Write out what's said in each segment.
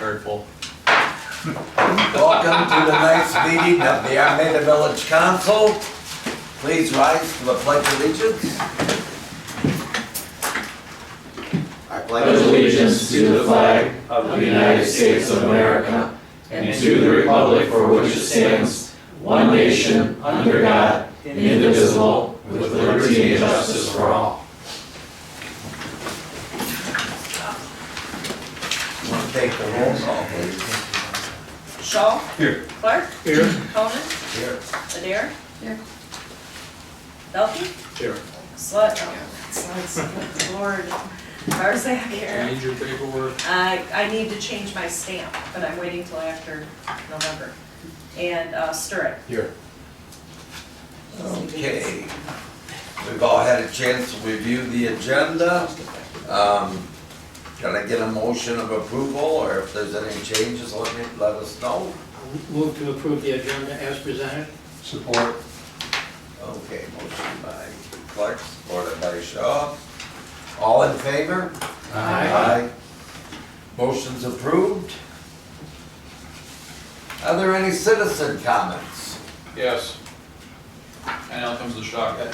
card full. Welcome to tonight's meeting of the Armada Village Council. Please rise for the Pledge of Allegiance. I pledge allegiance to the flag of the United States of America and to the republic for which it stands, one nation, under God, indivisible, with liberty and justice for all. Want to take the roll call, please? Shaw? Here. Clark? Here. Conan? Here. Adair? Here. Belkey? Here. Slut? Sluts. Lord. Barzak here. Need your paperwork. I need to change my stamp, but I'm waiting till after November. And Sturrock. Here. Okay. We've all had a chance to review the agenda. Can I get a motion of approval, or if there's any changes, let us know. Move to approve the agenda as presented. Support. Okay, motion by Clark, supported by Shaw. All in favor? Aye. Motion's approved. Are there any citizen comments? Yes. And now comes the shotgun.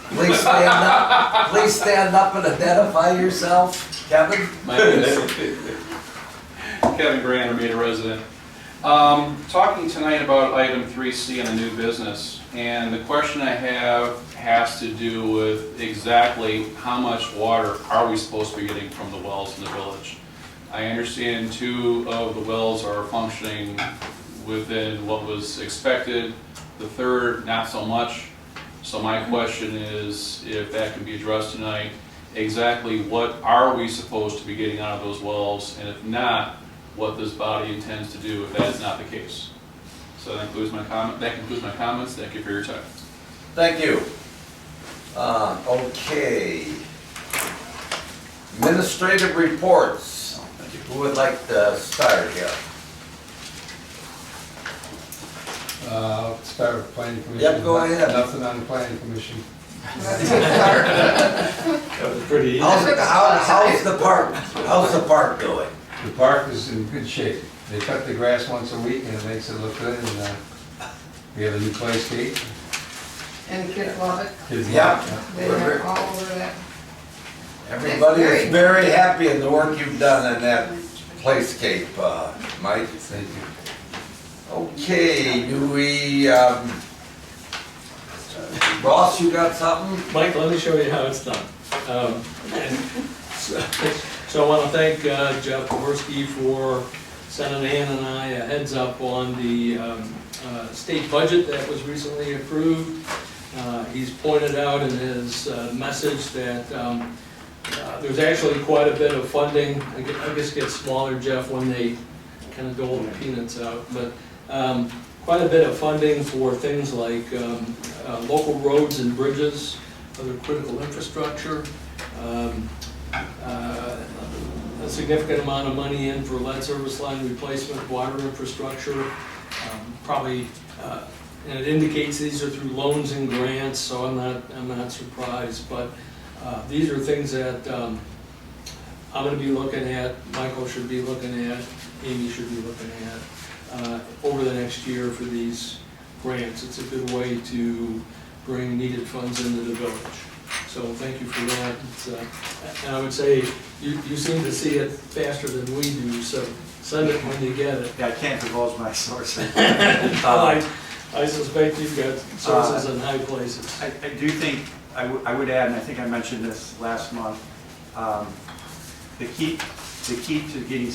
Please stand up and identify yourself. Kevin? My name is Kevin Grant, Armada resident. Talking tonight about item 3C in the new business, and the question I have has to do with exactly how much water are we supposed to be getting from the wells in the village. I understand 2 of the wells are functioning within what was expected, the 3rd not so much. So my question is, if that can be addressed tonight, exactly what are we supposed to be getting out of those wells, and if not, what this body intends to do if that is not the case. So that concludes my comment. That concludes my comments. Thank you for your time. Thank you. Okay. Administrative reports. Who would like to start here? Start with planning commission. Yep, go ahead. Nothing on the planning commission. That was pretty easy. How's the park? How's the park doing? The park is in good shape. They cut the grass once a week and it makes it look good, and we have a new play skate. And the kids love it. Kids Yeah. love it. They are all over that. Everybody is very happy in the work you've done in that playscape, Mike. Thank you. Okay, do we, Ross, you got something? Mike, let me show you how it's done. So I want to thank Jeff Jaworski for sending Ann and I a heads up on the state budget that was recently approved. He's pointed out in his message that there's actually quite a bit of funding. I guess it gets smaller, Jeff, when they kind of dole the peanuts out, but quite a bit of funding for things like local roads and bridges, other critical infrastructure, a significant amount of money in for lead service line replacement, water infrastructure, probably, and it indicates these are through loans and grants, so I'm not surprised, but these are things that I'm going to be looking at, Michael should be looking at, Amy should be looking at over the next year for these grants. It's a good way to bring needed funds into the village. So thank you for that. And I would say you seem to see it faster than we do, so send it when you get it. Yeah, I can't divulge my sources. I suspect you've got sources in high places. I do think, I would add, and I think I mentioned this last month, the key to getting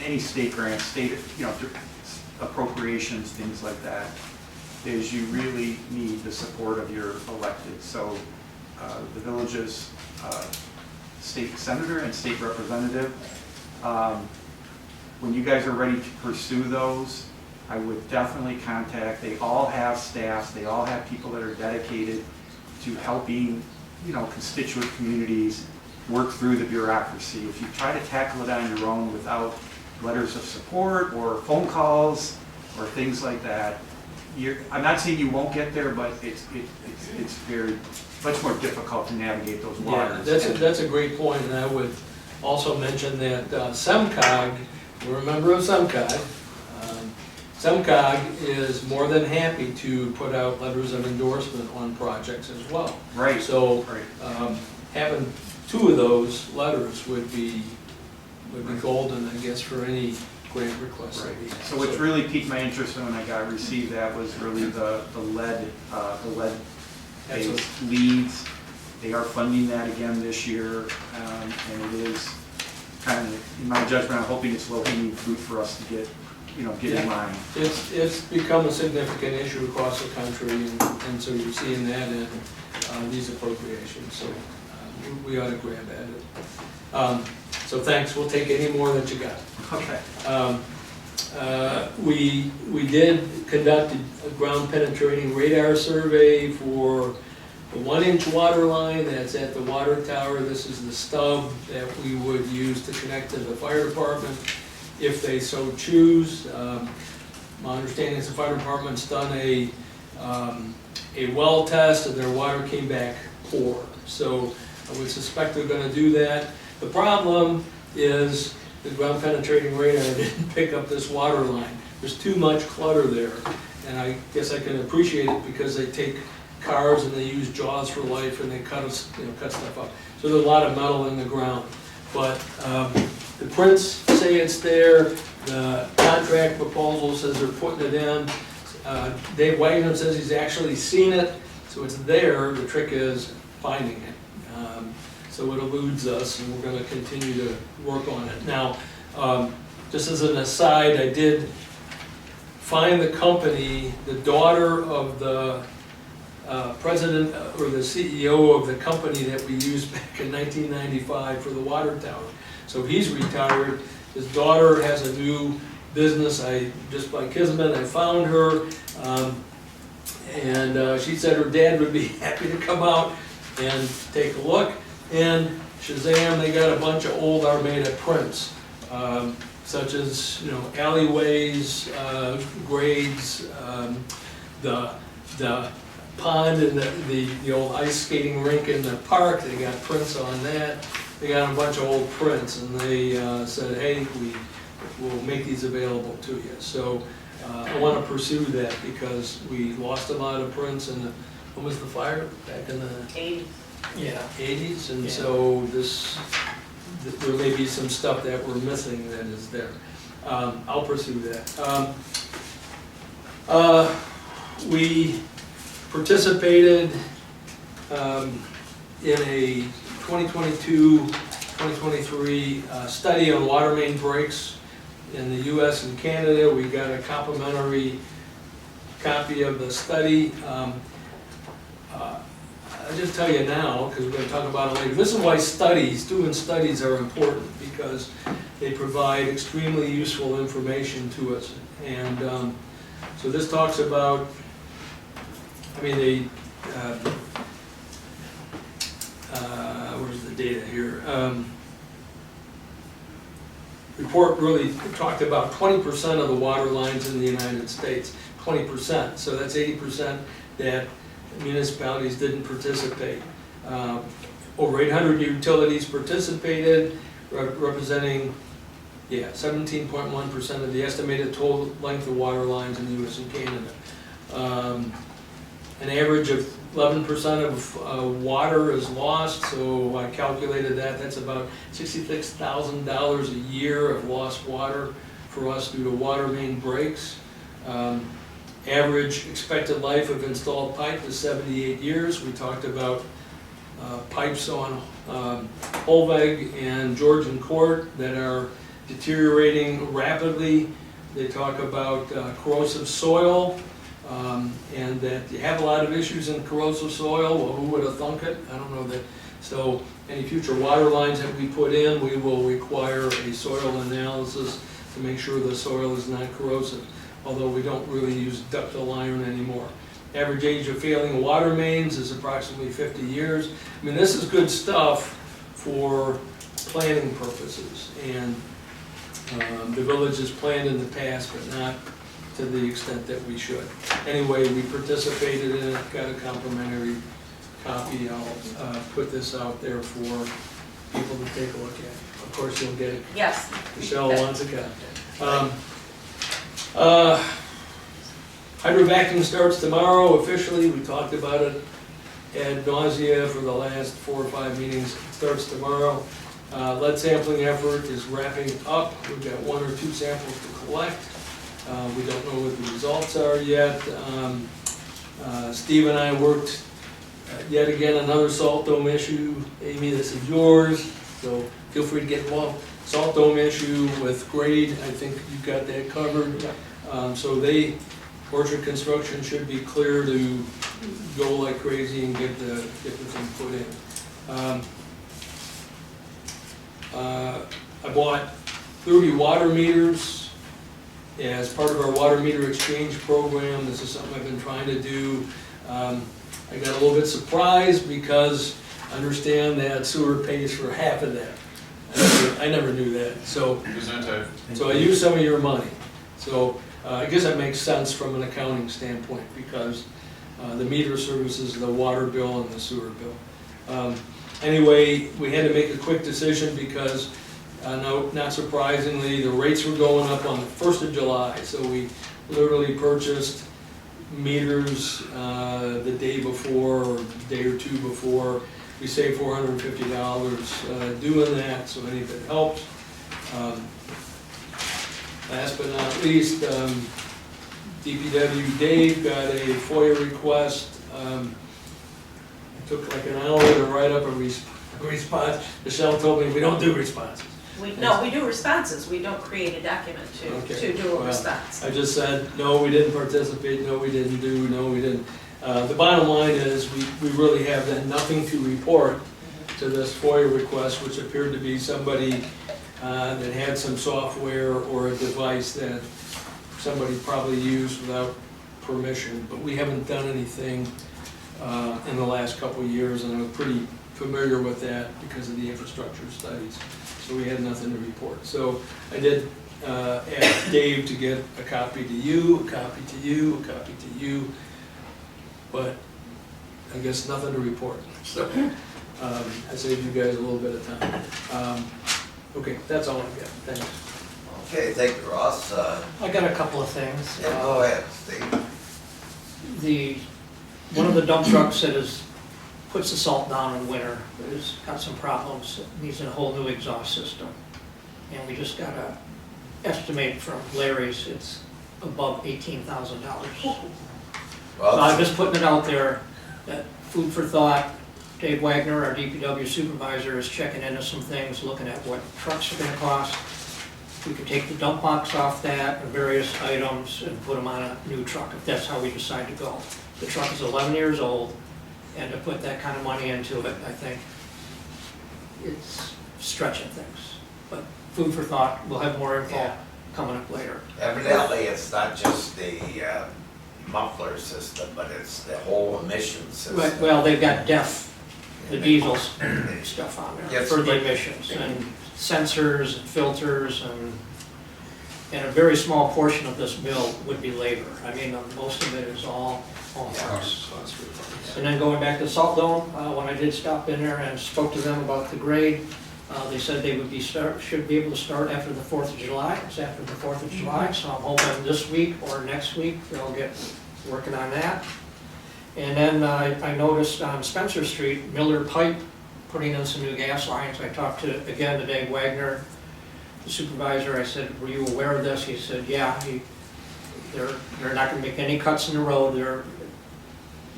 any state grants, state, appropriations, things like that, is you really need the support of your elected. So the village's state senator and state representative, when you guys are ready to pursue those, I would definitely contact, they all have staffs, they all have people that are dedicated to helping, constituent communities work through the bureaucracy. If you try to tackle it on your own without letters of support or phone calls or things like that, I'm not saying you won't get there, but it's very much more difficult to navigate those waters. Yeah, that's a great point, and Also mention that SEMCOG, we're a member of SEMCOG. SEMCOG is more than happy to put out letters of endorsement on projects as well. Right. So Right. having 2 of those letters would be golden, I guess, for any grant request that we have. So which really piqued my interest when I got received that was really the lead based leads. They are funding that again this year, and it is kind of, in my judgment, I'm hoping it's low-hanging fruit for us to get in line. It's become a significant issue across the country, and so you're seeing that in these appropriations, so we ought to grab at it. So thanks, we'll take any more that you got. Okay. We did conduct a ground penetrating radar survey for the 1-inch water line that's at the water tower. This is the stub that we would use to connect to the fire department if they so choose. My understanding is the fire department's done a well test and their water came back poor. So I would suspect they're gonna do that. The problem is the ground penetrating radar didn't pick up this water line. There's too much clutter there. And I guess I can appreciate it because they take cars and they use jaws for life and they cut stuff up. So there's a lot of metal in the ground. But the prints say it's there. The contract proposal says they're putting it in. Dave Wagner says he's actually seen it, so it's there. The trick is finding it. So it eludes us, and we're going to continue to work on it. Now, just as an aside, I did find the company, the daughter of the president or the CEO of the company that we used back in 1995 for the water tower. So he's retired. His daughter has a new business. Just by kismet, I found her, and she said her dad would be happy to come out and take a look. And Shazam, they got a bunch of old Armada prints, such as alleyways, grades, the pond and the old ice skating rink in the park. They got prints on that. They got a bunch of old prints, and they said, hey, we'll make these available to you. So I want to pursue that because we lost a lot of prints in when was the fire? Back in the 80s. Yeah, 80s, and so there may be some stuff that we're missing that is there. I'll pursue that. We participated in a 2022-2023 study on water main breaks in the US and Canada. We got a complimentary copy of the study. I'll just tell you now, because we're going to talk about it later. This is why doing studies are important, because they provide extremely useful information to us. And so this talks about, where's the data here? Report really talked about 20% of the water lines in the United States, 20%. So that's 80% that municipalities didn't participate. Over 800 utilities participated, representing 17.1% of the estimated total length of water lines in the US and Canada. An average of 11% of water is lost, so I calculated that. That's about $66,000 a year of lost water for us due to water main breaks. Average expected life of installed pipe is 78 years. We talked about pipes on Holveg and Georgian Court that are deteriorating rapidly. They talk about corrosive soil, and that you have a lot of issues in corrosive soil. Well, who would have thunk it? I don't know that. So any future water lines that we put in, we will require a soil analysis to make sure the soil is not corrosive, although we don't really use ductile iron anymore. Average age of failing water mains is approximately 50 years. This is good stuff for planning purposes, and the village has planned in the past, but not to the extent that we should. Anyway, we participated in it, got a complimentary copy. I'll put this out there for people to take a look at. of course, you'll get it. Yes. Michelle wants a copy. Hydro vacuum starts tomorrow officially. We talked about it ad nausea for the last 4 or 5 meetings. It starts tomorrow. Lead sampling effort is wrapping up. We've got 1 or 2 samples to collect. We don't know what the results are yet. Steve and I worked yet again another salt dome issue. Amy, this is yours, so feel free to get involved. Salt dome issue with grade, I think you've got that covered. So Orchard Construction should be clear to go like crazy and get the thing put in. I bought 30 water meters as part of our water meter exchange program. This is something I've been trying to do. I got a little bit surprised because I understand that sewer pays for half of that. I never knew that. So I use some of your money. So I guess that makes sense from an accounting standpoint because the meter services the water bill and the sewer bill. Anyway, we had to make a quick decision because, no, not surprisingly, the rates were going up on the 1st of July. So we literally purchased meters the day before or a day or 2 before. We saved $450 doing that, so I think that helps. Last but not least, DPW Dave got a FOIA request. It took like an hour to write up a response. Michelle told me we don't do responses. No, we do responses, we don't create a document to do a Well, response. I just said, no, we didn't participate, no, we didn't do, no, we didn't. The bottom line is we really have then nothing to report to this FOIA request, which appeared to be somebody that had some software or a device that somebody probably used without permission, but we haven't done anything in the last couple of years, and I'm pretty familiar with that because of the infrastructure studies. So we had nothing to report. So I did ask Dave to get a copy to you, a copy to you, a copy to you, but I guess nothing to report. So I saved you guys a little bit of time. Okay, that's all I've got. Thanks. Okay, thank you, Ross. I got a couple of things. Yeah, go ahead, Steve. One of the dump trucks that puts the salt down in winter has got some problems, needs a whole new exhaust system. And we just got a estimate from Larry's, it's above $18,000. So I'm just putting it out there, that food for thought. Dave Wagner, our DPW supervisor, is checking into some things, looking at what trucks are gonna cost. We could take the dump box off that and various items and put them on a new truck if that's how we decide to go. The truck is 11 years old, and to put that kind of money into it, I think it's stretching things. But food for thought, we'll have more info coming up later. Evidently, it's not just the muffler system, but it's the whole emission system. Right, well, they've got the diesels stuff on there Yes, for the but- emissions, and sensors and filters, and a very small portion of this bill would be labor. I mean, most of it is all parts. And then going back to the salt dome, when I did stop in there and spoke to them about the grade, they said they would should be able to start after the 4th of July. It's after the 4th of July, so I'm hoping this week or next week they'll get working on that. And then I noticed on Spencer Street, Miller Pipe putting in some new gas lines. I talked to Dave Wagner, the supervisor. I said, were you aware of this? He said, yeah, they're not gonna make any cuts in the road. They're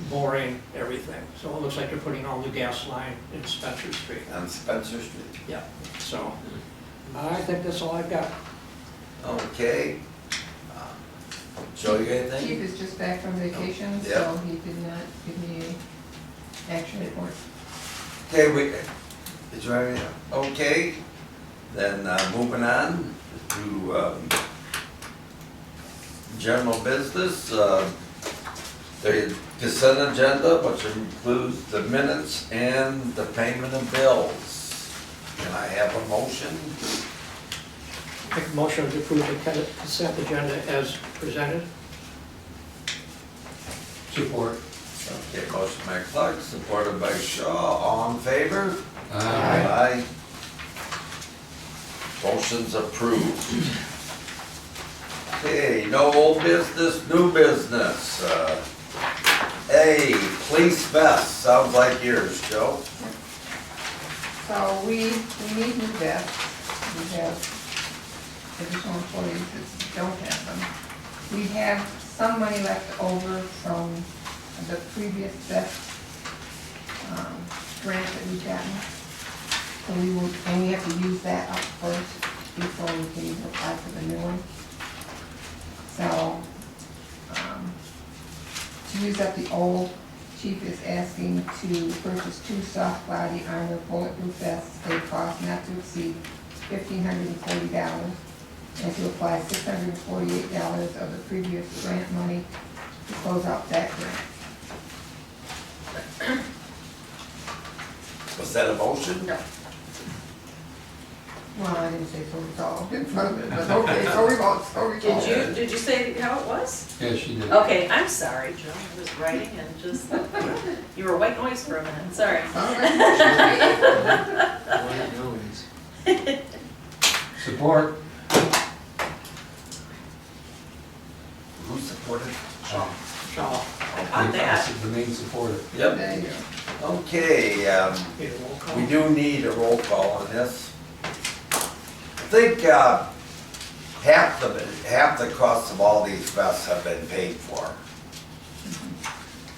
boring everything. So it looks like they're putting all new gas line in Spencer Street. On Spencer Street. Yeah, so I think that's all I've got. Okay. Joe, you got anything? Chief is just back from vacation, Yeah. so he did not give me an action report. Okay, is there any, okay, then moving on to general business, the consent agenda, which includes the minutes and the payment of bills. Can I have a motion? Make a motion to approve the consent agenda as presented. Support. Okay, motion by Clark, supported by Shaw, all in favor? Aye. Aye. Motion's approved. Okay, no old business, new business. A, police vest, sounds like yours, Joe. So we need new vests. We have additional employees that don't have them. We have some money left over from the previous vest grant that we've gotten. So and we have to use that up first before we can even apply for the new one. So, to use up the old, chief is asking to purchase 2 soft body armor bulletproof vests at a cost not to exceed $1,540, and to apply $648 of the previous grant money to close out that grant. Was that a motion? No. Well, I didn't say so, it's all in front of it, but okay, so we won't, Did you say how it was? Yes, she did. Okay, I'm sorry, Joe, I was writing and just, you were white noise for a minute, sorry. White noise. Support. Who supported? Shaw. I caught that. The main supporter. Yep. There you go. Okay, Okay, roll call. we do need a roll call on this. I think half the cost of all these vests have been paid for.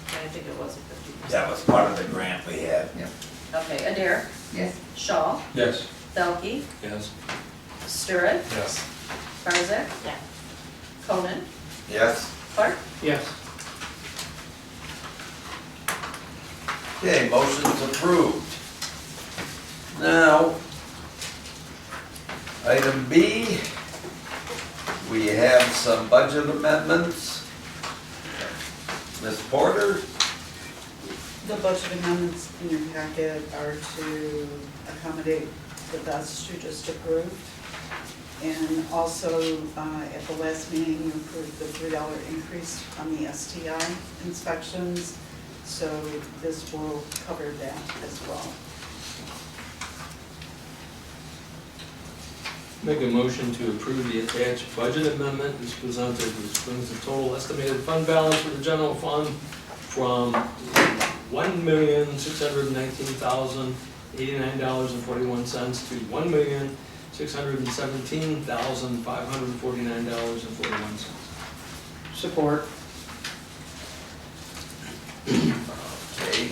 I think it was a 50%. That was part of the grant we had. Okay, Adair, Yes, Shaw, Yes. Belkey, Yes. Sturritt, Yes. Barzak. Yeah. Conan, Yes? Clark. Yes. Okay, motion's approved. Now, item B, we have some budget amendments. Ms. Porter? The budget amendments in your packet are to accommodate the vests you just approved. And also, at the last meeting, you approved the $3 increase on the STI inspections. So this will cover that as well. Make a motion to approve the attached budget amendment as presented, which brings the total estimated fund balance for the general fund from $1,619,089.41 to $1,617,549.41. Support. Okay.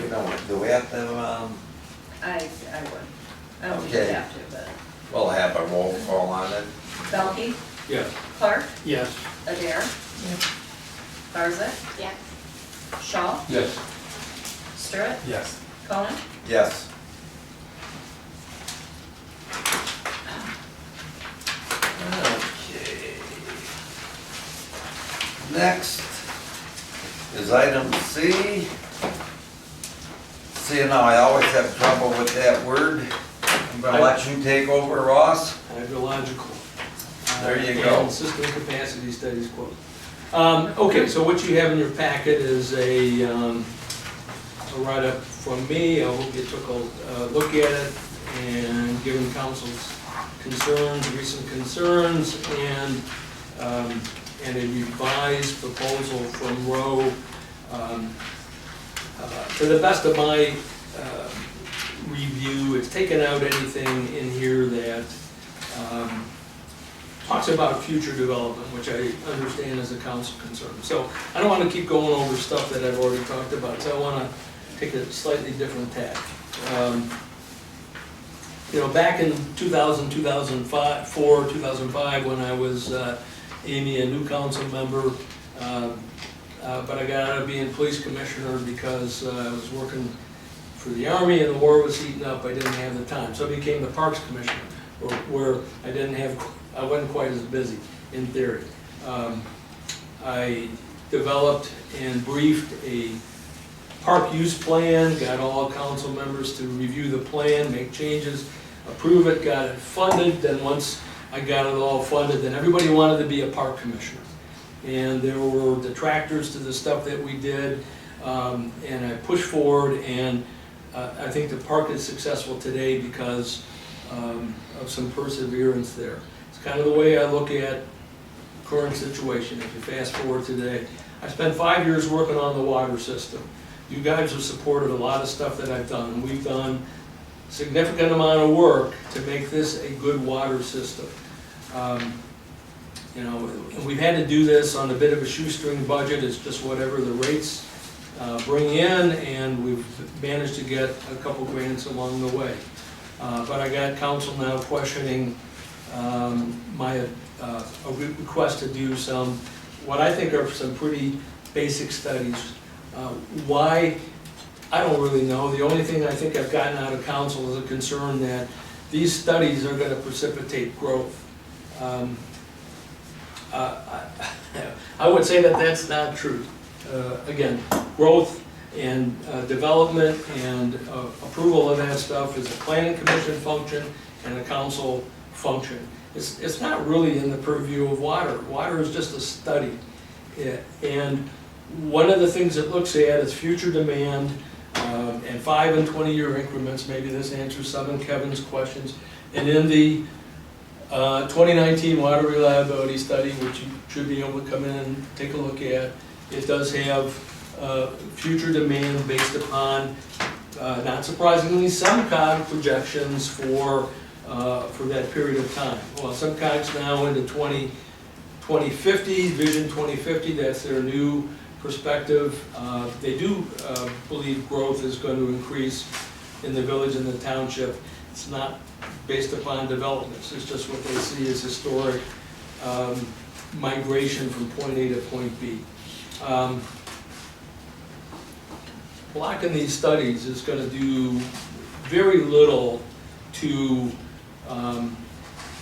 We don't, do we have to, I would. I don't think Okay. you have to, but. we'll have a roll call on it. Belkey, Yes. Clark, Yes. Adair, yes, Barzak. Yeah. Shaw, Yes. Sturritt, Yes. Conan. Yes. Okay. Next is item C. See, now I always have trouble with that word. I'm gonna let you take over, Ross. Hydrological. There you go. And system capacity studies quote. Okay, so what you have in your packet is a write-up from me. I hope you took a look at it and given council's concerns, recent concerns, and a revised proposal from Rowe. To the best of my review, it's taken out anything in here that talks about future development, which I understand is a council concern. So I don't want to keep going over stuff that I've already talked about, so I want to take a slightly different tack. You know, back in 2000, 2004, 2005, when I was Amy, a new council member, but I got out of being police commissioner because I was working for the Army and the war was heating up. I didn't have the time, so I became the Parks Commissioner, where I wasn't quite as busy, in theory. I developed and briefed a park use plan, got all council members to review the plan, make changes, approve it, got it funded. Then once I got it all funded, then everybody wanted to be a park commissioner. And there were detractors to the stuff that we did, and I pushed forward, and I think the park is successful today because of some perseverance there. It's kind of the way I look at current situation. If you fast forward today, I spent 5 years working on the water system. You guys have supported a lot of stuff that I've done. We've done significant amount of work to make this a good water system. You know, and we've had to do this on a bit of a shoestring budget. It's just whatever the rates bring in, and we've managed to get a couple grants along the way. But I got council now questioning my a request to do some, what I think are some pretty basic studies. Why? I don't really know. The only thing I think I've gotten out of council is a concern that these studies are going to precipitate growth. I would say that that's not true. Again, growth and development and approval of that stuff is a planning commission function and a council function. It's not really in the purview of water. Water is just a study. And one of the things it looks at is future demand and 5 and 20-year increments. Maybe this answers some of Kevin's questions. And in the 2019 water reliability study, which you should be able to come in and take a look at, it does have future demand based upon, not surprisingly, some COG projections for that period of time. Well, some COG's now into 2050, Vision 2050, that's their new perspective. They do believe growth is going to increase in the village and the township. It's not based upon developments, it's just what they see as historic migration from point A to point B. Blocking these studies is going to do very little to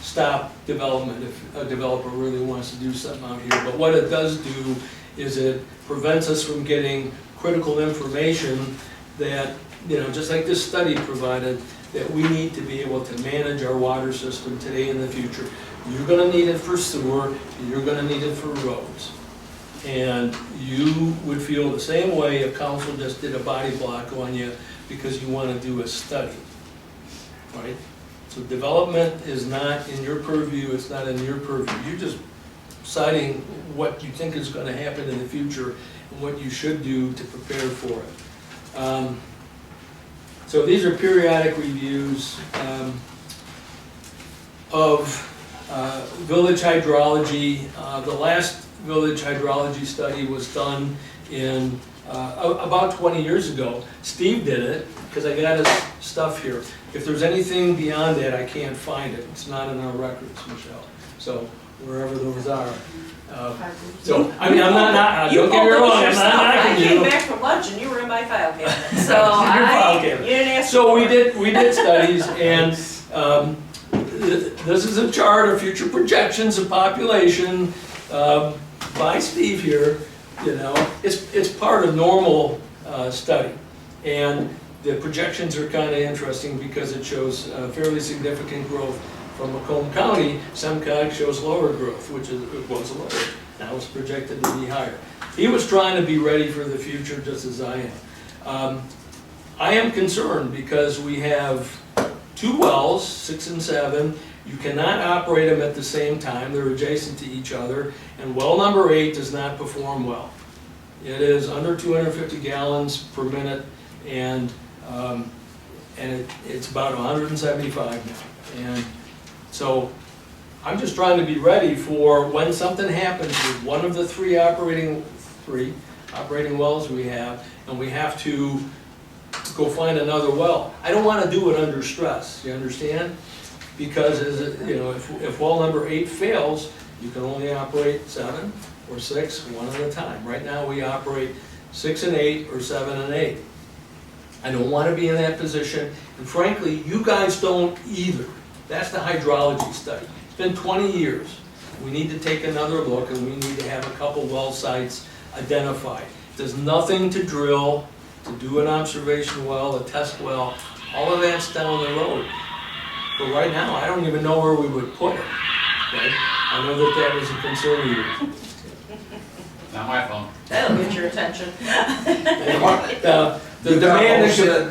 stop development if a developer really wants to do something out here. But what it does do is it prevents us from getting critical information that, you know, just like this study provided, that we need to be able to manage our water system today and in the future. You're going to need it for sewer, you're going to need it for roads. And you would feel the same way if council just did a body block on you because you want to do a study, right? So development is not in your purview, it's not in your purview. You're just citing what you think is going to happen in the future and what you should do to prepare for it. So these are periodic reviews of village hydrology. The last village hydrology study was done in about 20 years ago. Steve did it, because I got his stuff here. If there's anything beyond that, I can't find it. It's not in our records, Michelle. So wherever those are. So, I mean, I'm not, don't get me wrong, I'm not knocking I you. came back from lunch and you were in my file cabinet, so Your file cabinet. you didn't ask So for we it. did studies, and this is a chart of future projections of population by Steve here. You know, it's part of normal study, and the projections are kind of interesting because it shows fairly significant growth from Macomb County. Some COG shows lower growth, which it was lower. Now it's projected to be higher. He was trying to be ready for the future, just as I am. I am concerned because we have 2 wells, 6 and 7. You cannot operate them at the same time. They're adjacent to each other. And well number 8 does not perform well. It is under 250 gallons per minute, and it's about 175 now. And so I'm just trying to be ready for when something happens with one of the three operating wells we have, and we have to go find another well. I don't want to do it under stress, you understand? Because if well number 8 fails, you can only operate 7 or 6, one at a time. Right now we operate 6 and 8 or 7 and 8. I don't want to be in that position, and frankly, you guys don't either. That's the hydrology study. It's been 20 years. We need to take another look, and we need to have a couple well sites identified. There's nothing to drill, to do an observation well, a test well. All of that's down the road. But right now, I don't even know where we would put it. Okay? I know that was a concern of yours. Not my phone. That'll get your attention. You The got a demand is. motion,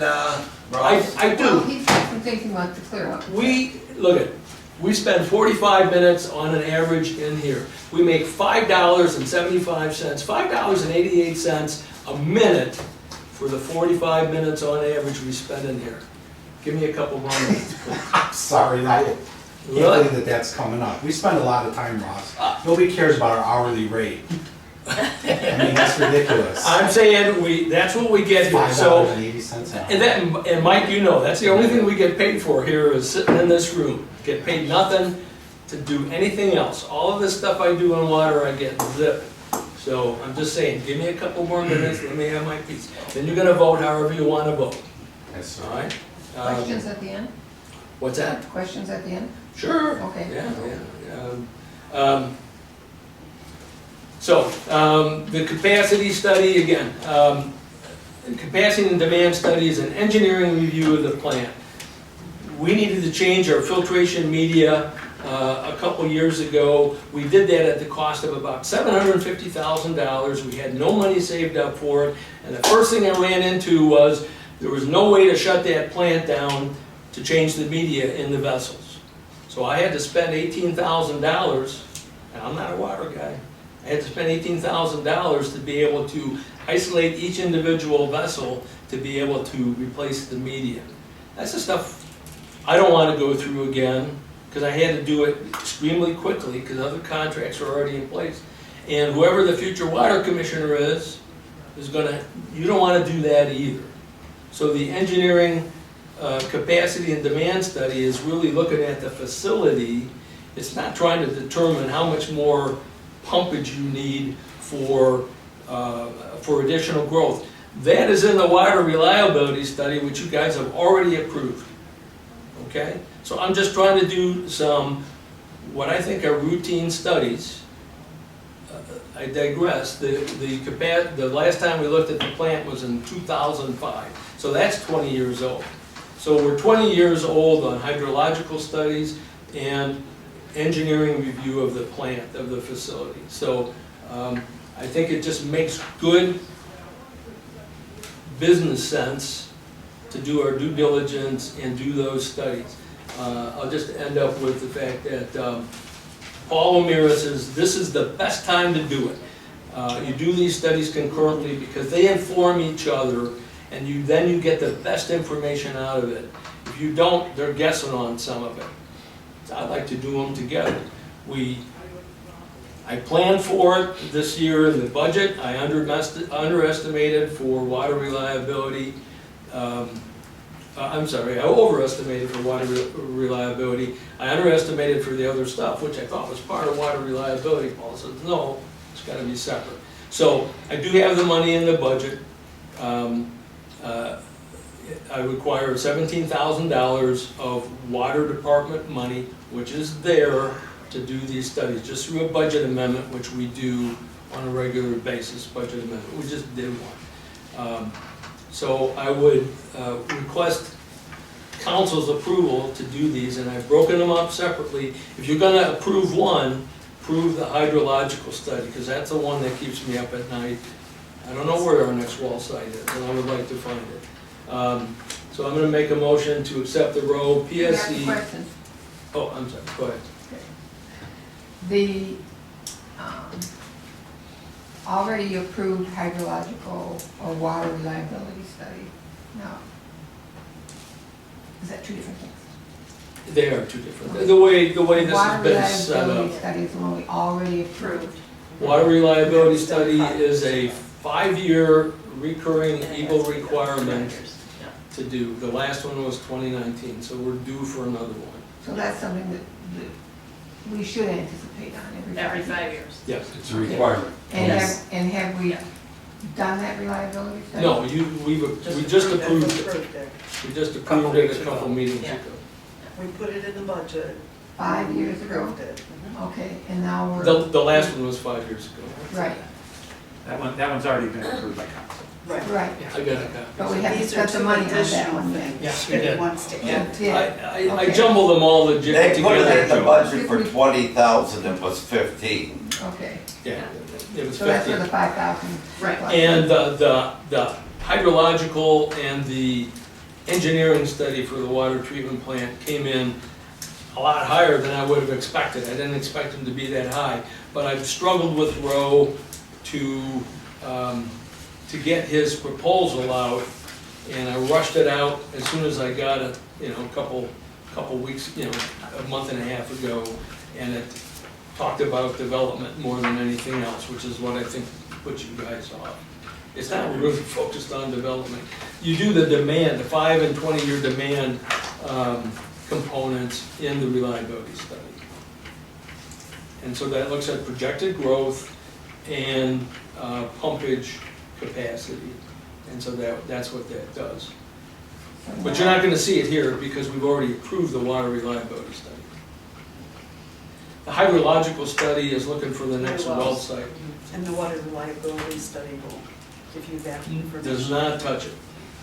Ross? I do. Well, he's got some things you want to clear up. We spend 45 minutes on an average in here. We make $5.75, $5.88 a minute for the 45 minutes on average we spend in here. Give me a couple more minutes, please. I'm sorry, I can't Really? believe that that's coming up. We spend a lot of time, Ross. Nobody cares about our hourly rate. I mean, that's ridiculous. I'm saying that's what we get here, so. $5.80 an hour. And Mike, you know, that's the only thing we get paid for here is sitting in this room. Get paid nothing to do anything else. All of this stuff I do on water, I get zip. So I'm just saying, give me a couple more minutes, let me have my piece. Then you're gonna vote however you wanna vote, Yes, sir. all right? Questions at the end? What's that? Questions at the end? Sure. Okay. Yeah. So, the capacity study, again, capacity and demand study is an engineering review of the plant. We needed to change our filtration media a couple years ago. We did that at the cost of about $750,000. We had no money saved up for it. And the first thing I ran into was there was no way to shut that plant down to change the media in the vessels. So I had to spend $18,000, and I'm not a water guy. I had to spend $18,000 to be able to isolate each individual vessel to be able to replace the media. That's the stuff I don't want to go through again, because I had to do it extremely quickly because other contracts are already in place. And whoever the future water commissioner is gonna, you don't want to do that either. So the engineering capacity and demand study is really looking at the facility. It's not trying to determine how much more pumpage you need for additional growth. That is in the water reliability study, which you guys have already approved. Okay? So I'm just trying to do some, what I think are routine studies. I digress. The last time we looked at the plant was in 2005. So that's 20 years old. So we're 20 years old on hydrological studies and engineering review of the plant, of the facility. So I think it just makes good business sense to do our due diligence and do those studies. I'll just end up with the fact that Paul O'Meara says this is the best time to do it. You do these studies concurrently because they inform each other, and then you get the best information out of it. If you don't, they're guessing on some of it. So I'd like to do them together. I planned for it this year in the budget. I underestimated for water reliability. I'm sorry, I overestimated for water reliability. I underestimated for the other stuff, which I thought was part of water reliability. Paul says, no, it's got to be separate. So I do have the money in the budget. I require $17,000 of water department money, which is there to do these studies, just through a budget amendment, which we do on a regular basis, budget amendment. We just did one. So I would request council's approval to do these, and I've broken them up separately. If you're gonna approve one, approve the hydrological study, because that's the one that keeps me up at night. I don't know where our next wall site is, and I would like to find it. So I'm gonna make a motion to accept the road You got E. the PSC. questions. Oh, I'm sorry, go ahead. The already approved hydrological or water reliability study. Now, is that two different things? They are two different. The way this has been set Water up. reliability study is the one we already approved. Water reliability study is a 5-year recurring EGLE requirement to do. The last one was 2019, so we're due for another one. So that's something that we should anticipate on Every 5 years. Yes. It's a requirement. And Yes. have we done that reliability study? No, we just approved it. Approved it. We just approved it a couple meetings Yeah. ago. We put it in the budget. 5 years ago? Approved it. Okay, and now we're, The last one was 5 years ago. right, That one's already been approved by council. Right. right. I got a But copy. we have to These are spend the two money on that additional one then. things Yes, we that he did. wants to add. Yeah. I jumbled them all They together. put it in the Joe. budget for 20,000, it was 15. Okay, Yeah, it was so that's where 15. the 5,000. Right. And the hydrological and the engineering study for the water treatment plant came in a lot higher than I would have expected. I didn't expect them to be that high, but I've struggled with Roe to get his proposal out, and I rushed it out as soon as I got it, you know, a couple weeks, you know, a month and a half ago, and it talked about development more than anything else, which is what I think put you guys off. It's not really focused on development. You do the demand, the 5 and 20-year demand components in the reliability study. And so that looks at projected growth and pumpage capacity. And so that's what that does. But you're not gonna see it here because we've already approved the water reliability study. The hydrological study is looking for the next well site. And the water reliability study will give you that information. Does not touch it,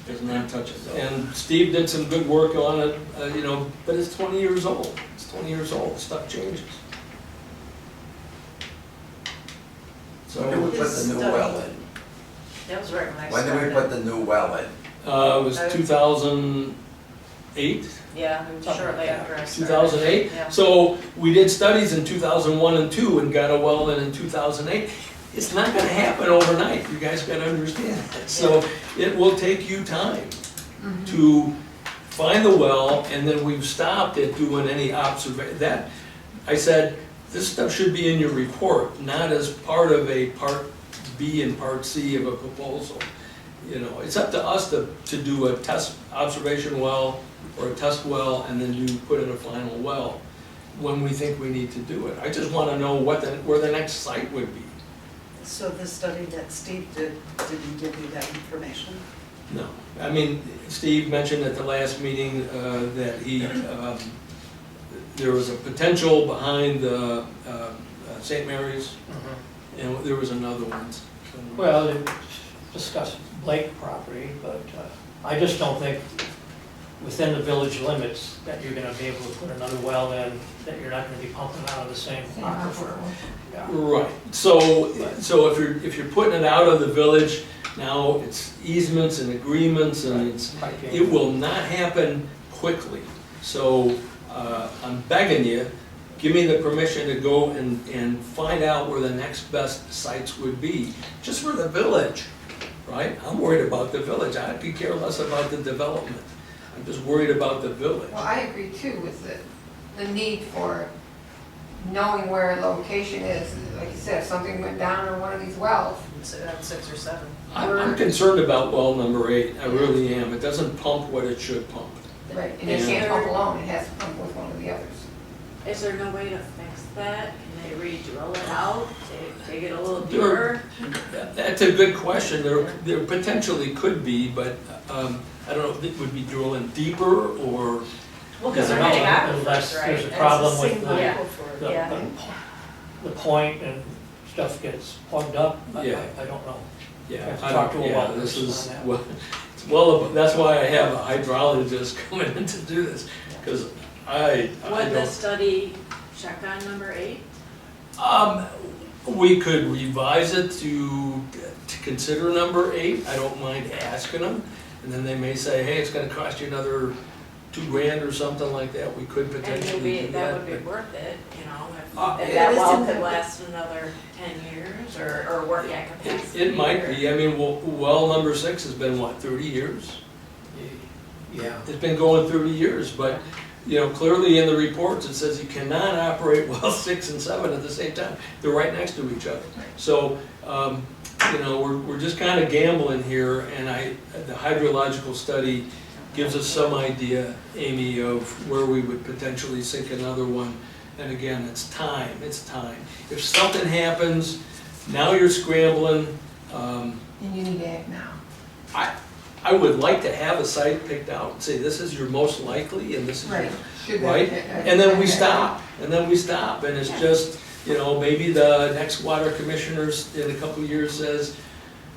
does not touch it. And Steve did some good work on it, you know, but it's 20 years old. It's 20 years old, stuff changes. When did we put the new well in? That was right when I When started. did we put the new well in? It was 2008? Yeah, it was shortly after I started. 2008? Yeah. So we did studies in 2001 and 2 and got a well in 2008. It's not gonna happen overnight, you guys gotta understand that. So it will take you time to find the well, and then we've stopped at doing any observation. I said, this stuff should be in your report, not as part of a Part B and Part C of a proposal. You know, it's up to us to do a test observation well or a test well and then put in a final well when we think we need to do it. I just want to know where the next site would be. So the study that Steve did, didn't give you that information? No, I mean, Steve mentioned at the last meeting that there was a potential behind St. Mary's, and there was another one. Well, they discussed Blake property, but I just don't think within the village limits that you're gonna be able to put another well in, that you're not gonna be pumping out of the same aquifer. Yeah. Right, so if you're putting it out of the village, now it's easements and agreements, and it will not happen quickly. So I'm begging you, give me the permission to go and find out where the next best sites would be, just for the village, right? I'm worried about the village, I could care less about the development. I'm just worried about the village. Well, I agree too with the need for knowing where a location is. Like you said, if something went down on one of these wells. It's at 6 or 7. I'm concerned about well number 8, I really am. It doesn't pump what it should pump. Right, and it can't pump alone, it has to pump with one of the others. Is there no way to fix that? Can they re-drill it out, take it a little deeper? That's a good question. There potentially could be, but I don't know if it would be drilling deeper or. Well, because they're getting Unless aquifers, right? there's a problem with Yeah. the point and stuff gets plugged up, I don't know. Yeah, Have to talk to a well this person is, on that. well, that's why I have a hydrologist coming in to do this, because I Would the don't. study check on number 8? We could revise it to consider number 8. I don't mind asking them, and then they may say, hey, it's gonna cost you another $2,000 or something like that. We could And potentially maybe do that would be but- worth it, you know, if It that is well in could the- last another 10 years or work at capacity. It might be. I mean, well number 6 has been, what, 30 years? Yeah. It's been going 30 years, but, you know, clearly in the reports, it says you cannot operate well 6 and 7 at the same time. They're right next to each other. So, you know, we're just kind of gambling here, and the hydrological study gives us some idea, Amy, of where we would potentially sink another one. And again, it's time. If something happens, now you're scrambling. And you need to act now. I would like to have a site picked out and say, this is your most likely, and this is your, Should right? that- And then we stop, and it's just, you know, maybe the next water commissioners in a couple of years says,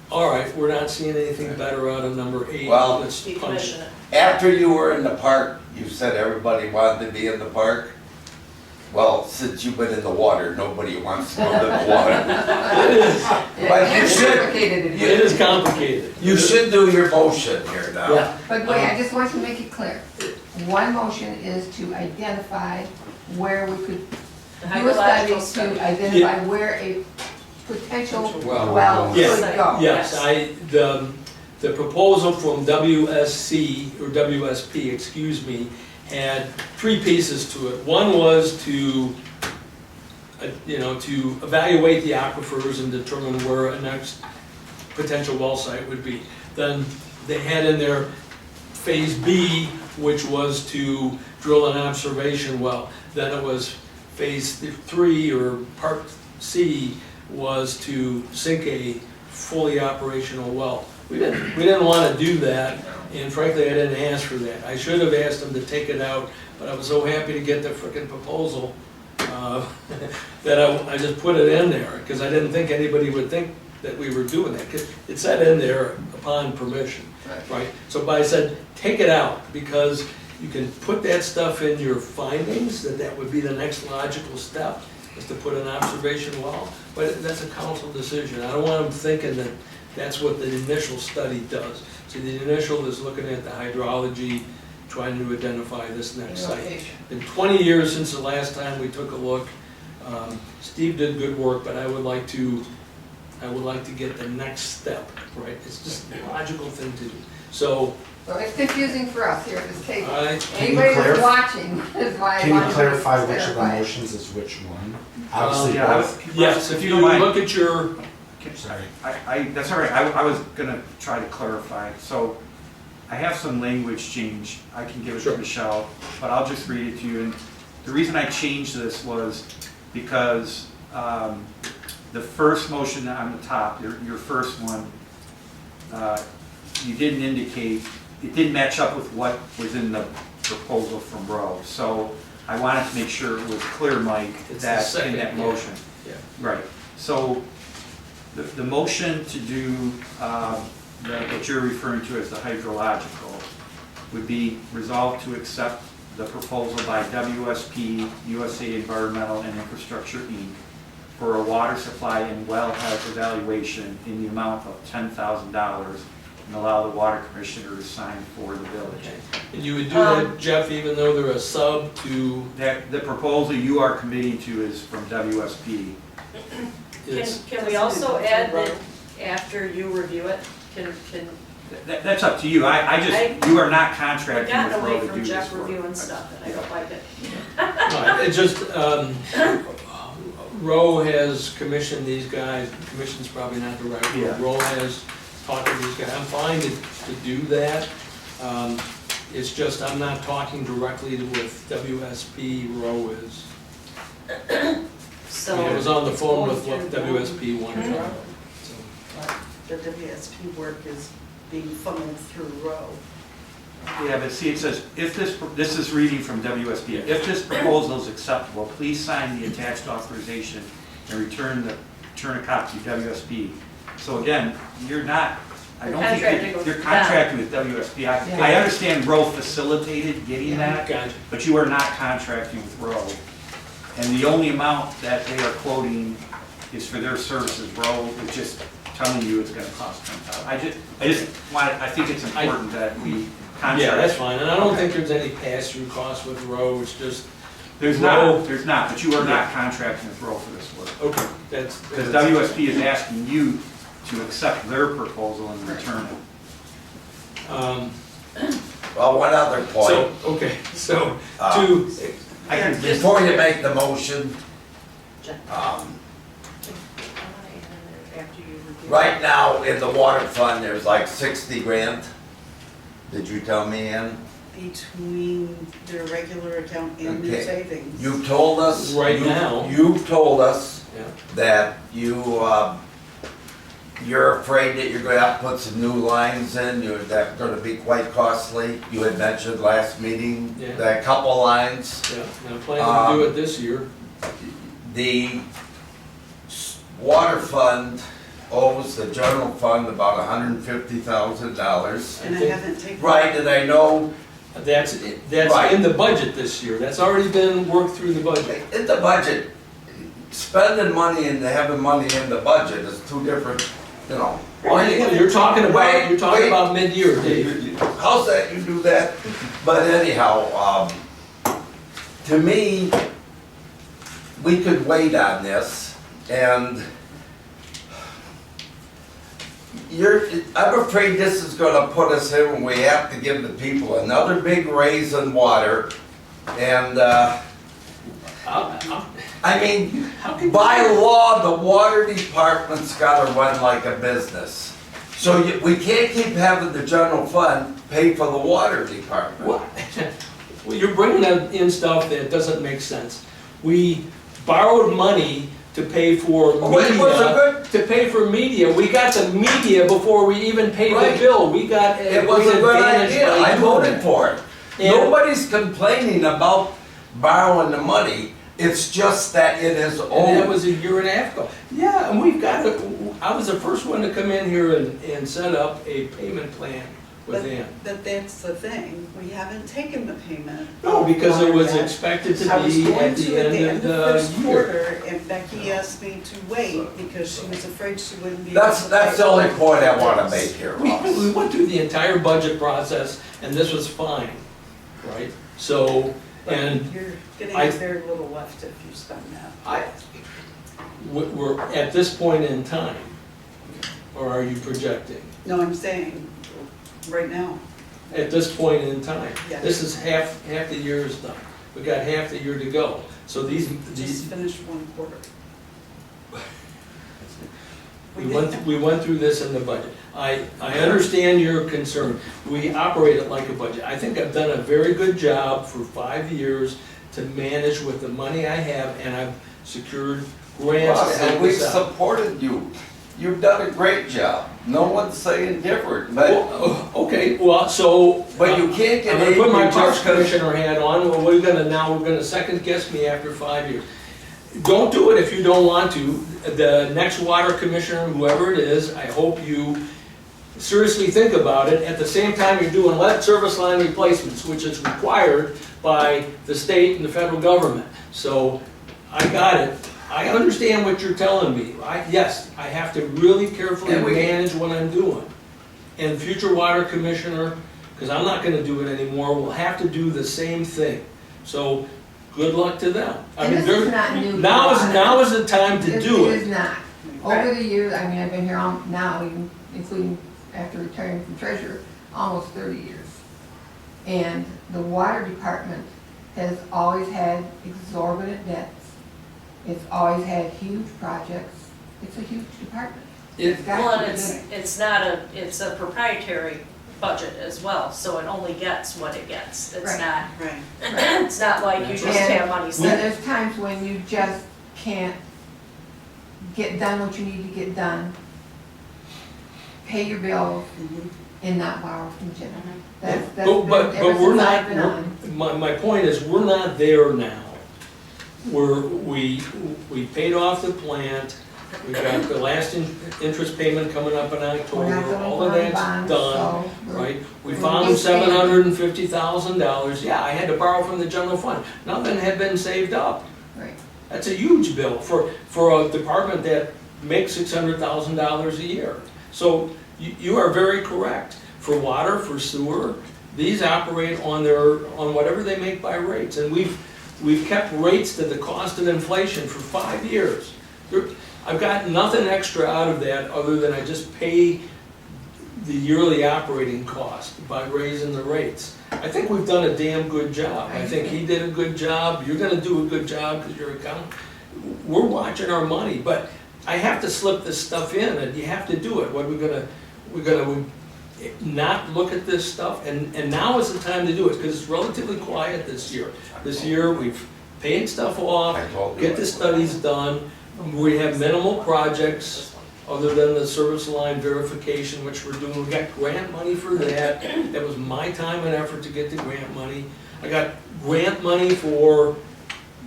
all right, we're not seeing anything better out of number 8, Well- let's punch Decommission it. it. After you were in the park, you said everybody wanted to be in the park. Well, since you've been in the water, nobody wants to go to the water. It is, But you should, Complicated it it is. is complicated. you should do your motion here now. Yeah. But wait, I just want to make it clear. One motion is to identify where we could The do a hydrological study study. to identify where a potential Well, well could Yes. go. Yes, the proposal from WSC, or WSP, excuse me, had three pieces to it. One was to, to evaluate the aquifers and determine where a next potential well site would be. Then they had in there Phase B, which was to drill an observation well. Then it was Phase 3, or Part C, was to sink a fully operational well. We didn't want to do that, and frankly, I didn't ask for that. I should have asked them to take it out, but I was so happy to get the frickin' proposal that I just put it in there, because I didn't think anybody would think that we were doing that, because it said in there upon permission, right? So I said, take it out, because you can put that stuff in your findings, that would be the next logical step, is to put an observation well, but that's a council decision. I don't want them thinking that that's what the initial study does. So the initial is looking at the hydrology, trying to identify this next site. Been 20 years since the last time we took a look. Steve did good work, but I would like to get the next step, right? It's just a logical thing to do. So, So it's confusing for us here at this table. I, Can you Anybody that's clarify- watching is why I Can you wanted to clarify which of the clarify it. motions is which one? Obviously Yeah, both. yes, if you don't mind. look at your, Sorry. That's all right, I was gonna try to clarify. So I have some language change, I can give it Sure. to Michelle, but I'll just read it to you. And the reason I changed this was because the first motion on the top, your first one, you didn't indicate, it didn't match up with what was in the proposal from Rowe. So I wanted to make sure it was clear, Mike, It's the that's in second, that yeah. motion. Yeah. Right, so the motion to do what you're referring to as the hydrological would be resolved to accept the proposal by WSP, USA Environmental and Infrastructure, Inc. for a water supply and well health evaluation in the amount of $10,000 and allow the water commissioner to sign for the village. and you would do that, Jeff, even though they're a sub to, That, the proposal you are committing to is from WSP. is, Can we also add that after you review it, can, That's up to you, I just, you are not we've contracting gotten with Rowe away to do from this Jeff work. reviewing stuff, and I don't like it. no, it just, Rowe has commissioned these guys, commission's probably not the right Yeah. word. Rowe has talked to these guys, I'm fine to do that. It's just, I'm not talking directly with WSP, Rowe is. I mean, I was on the phone with what WSP wanted. So, The WSP work is being funneled through Rowe. Yeah, but see, it says, if this is reading from WSP, if this proposal is acceptable, please sign the attached authorization and return a copy to WSP. So again, you're not, I don't think, Contracting with you're them. contracting with WSP. I understand Rowe facilitated getting that, Gotcha. but you are not contracting with Rowe. And the only amount that they are quoting is for their services. Rowe is just telling you it's gonna cost $10,000. I think it's important that we contract. yeah, that's fine, and I don't think there's any pass-through costs with Rowe, it's just, There's Rowe- not, but you are not contracting with Rowe for this work. okay, that's. Because WSP is asking you to accept their proposal and return it. Well, one other point. So, okay, so, I can, Before you make the motion, After you review. right now in the water fund, there's like 60 grand. Did you tell me, Ann? Between their regular account and new Okay. savings. You told us. Right you- now. You told us yeah, that you're afraid that you're gonna have to put some new lines in, that's gonna be quite costly. You had mentioned last meeting, Yeah. that couple lines. yeah, and I'm planning to do it this year. The water fund owes the general fund about $150,000. And I haven't taken. Right, and I know That's Right. in the budget this year, that's already been worked through the budget. In the budget, spending money and having money in the budget is two different, you know. You're talking Wait, about mid-year, Dave. How's that you do that? But anyhow, to me, we could wait on this, and I'm afraid this is gonna put us in when we have to give the people another big raise in water, and, I mean, by law, the water department's gotta run like a business. So we can't keep having the general fund pay for the water department. What? Well, you're bringing in stuff that doesn't make sense. We borrowed money to pay for Oh, it was a media, We got the media before we even paid the Right. bill. We got It was a good idea, I voted for it. And- Nobody's complaining about borrowing the money, it's just that it is And that old. was a year and a half ago. Yeah, and we've got it, I was the first one to come in here and set up a payment plan with them. But that's the thing, we haven't taken the payment. No, because it was yet. expected to I was be going at to the at the end end of of the the first year. quarter, and Becky asked me to wait because she was afraid she wouldn't be. That's the only point I wanna make here, We Ross. went through the entire budget process and this was fine, right? So, and You're gonna I- have very little left if you spend that. we're at this point in time, or are you projecting? No, I'm saying, right now, At this point in time. Yes. This is half the year is done. We got half the year to go. So these, just finished one quarter. we went through this in the budget. I understand your concern. We operate it like a budget. I think I've done a very good job for 5 years to manage with the money I have, and I've secured grants Ross, to help and we've us out. supported you. You've done a great job. No one's saying different, but, Well, okay, well, so. but you can't get I'm gonna put my angry parks just 'cause- commissioner hat on, well, we're gonna second guess me after 5 years. Don't do it if you don't want to. The next water commissioner, whoever it is, I hope you seriously think about it. At the same time, you're doing lead service line replacements, which is required by the state and the federal government. So, I got it. I understand what you're telling me. Yes, I have to really carefully And we- manage what I'm doing. And future water commissioner, because I'm not gonna do it anymore, will have to do the same thing. So, good luck to them. I And mean, this is they're- not new. now is the time to do It is it. not. Over the years, I mean, I've been here now, even including after retiring from treasurer, almost 30 years. And the water department has always had exorbitant debts. It's always had huge projects. It's a huge department. It- got Well, to and be it's a proprietary budget as well, so it only gets what it gets. It's Right. not, Right. it's not like you just And- have money And set. there's times when you just can't get done what you need to get done, pay your bills, Mhm. and not borrow from general. That's But been, but ever we're since not, I've been on. my point is, we're not there now. We paid off the plant, we got the last interest payment coming up in We're not October, going all of for that's bonds, done, so we're- right? We we're found just paying. $750,000, yeah, I had to borrow from the general fund, nothing had been saved up. Right. That's a huge bill for a department that makes $600,000 a year. So you are very correct. For water, for sewer, these operate on whatever they make by rates. And we've kept rates to the cost of inflation for 5 years. I've got nothing extra out of that other than I just pay the yearly operating cost by raising the rates. I think we've done a damn good job. I think he did a good job, you're gonna do a good job because you're accountant. We're watching our money, but I have to slip this stuff in and you have to do it. What we're gonna not look at this stuff and now is the time to do it because it's relatively quiet this year. This year, we've paid stuff off, I told you. get the studies done. We have minimal projects other than the service line verification, which we're doing. We got grant money for that. That was my time and effort to get the grant money. I got grant money for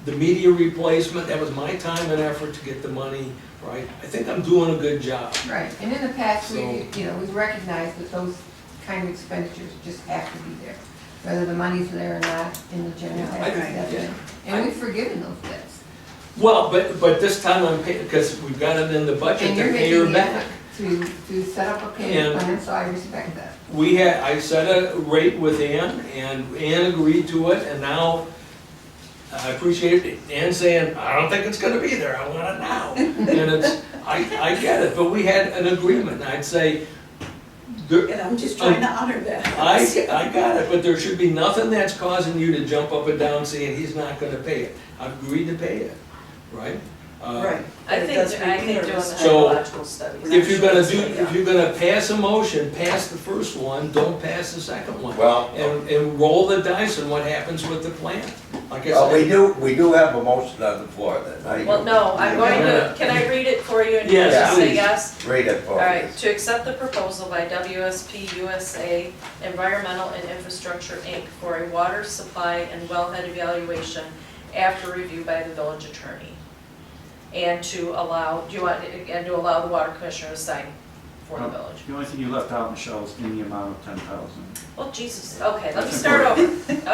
the media replacement. That was my time and effort to get the money, right? I think I'm doing a good job. Right, and in the past, So- we've recognized that those kind of expenditures just have to be there. whether the money's there or not in the general Yeah, tax yeah. assessment. And we've forgiven those debts. Well, but this time I'm paying, because we've got it in the budget And to you're pay her making the back. effort to set up a payment And- plan, so I respect that. I set a rate with Ann, and Ann agreed to it, and now I appreciate it. Ann saying, I don't think it's gonna be there, I want it now. And it's, I get it, but we had an agreement, and I'd say, And I'm just trying to honor that. I got it, but there should be nothing that's causing you to jump up and down saying he's not gonna pay it. I've agreed to pay it, right? Right. I But it think, does I make think me doing the nervous. So, hydrological studies. If you're gonna if you're gonna pass a motion, pass the first one, don't pass the second one. Well, And roll the dice on what happens with the plant. Like I well, said. we do have a motion on the floor then. Well, no, I'm going to, can I read it for you and you Yes, just say please. yes? Read it for All right, us. to accept the proposal by WSP USA Environmental and Infrastructure, Inc. for a water supply and wellhead evaluation after review by the village attorney. And to allow, and to allow the water commissioner to sign for the village. The only thing you left out, Michelle, is in the amount of 10,000. Well, Jesus, okay, let me start over.